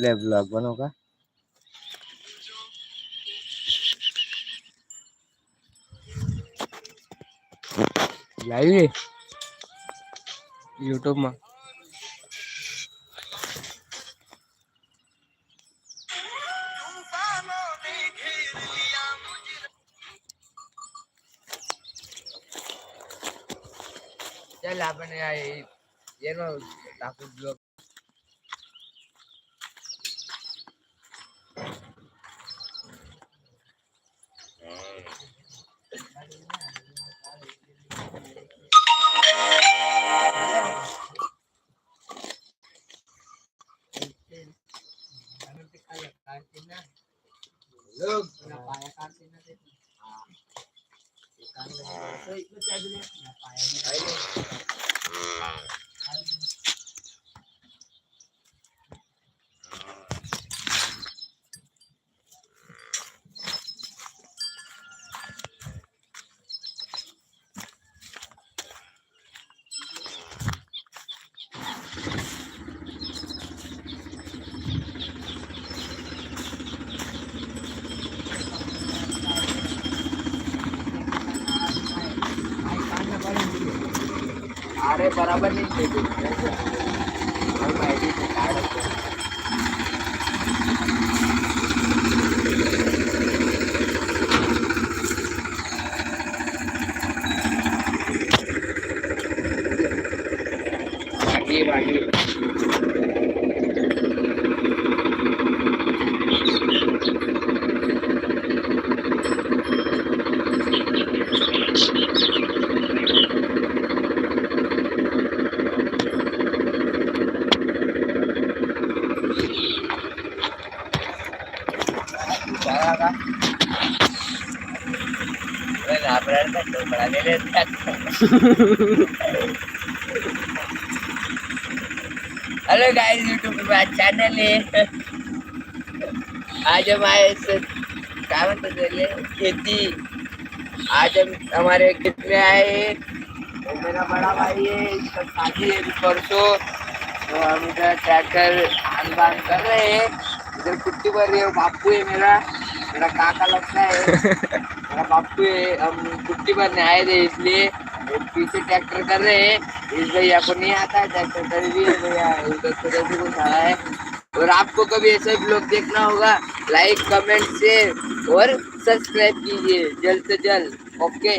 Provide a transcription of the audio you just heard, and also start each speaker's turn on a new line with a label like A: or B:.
A: ले blog बनोगा live YouTube में चल आपने ये नो टाकू ब्लॉग अरे बराबर नहीं थे हेलो गाइस, यूट्यूब पे मेरा चैनल है। आज हम आए क्या बोलते खेती। आज हम हमारे खेत में आए। तो मेरा बड़ा भाई है, इसका शादी है परसों, तो हम इधर ट्रैक्टर हाल बान कर रहे हैं। इधर कुट्टी भर रही है। बापू है मेरा काका लगता है। मेरा बापू है। हम कुट्टी भरने आए थे, इसलिए पीछे ट्रैक्टर कर रहे हैं। इस भैया को नहीं आता है ट्रैक्टर कर भी है भैया, उधर कुछ आया है। और आपको कभी ऐसे ब्लॉग देखना होगा, लाइक कमेंट शेयर और सब्सक्राइब कीजिए जल्द से जल्द। ओके।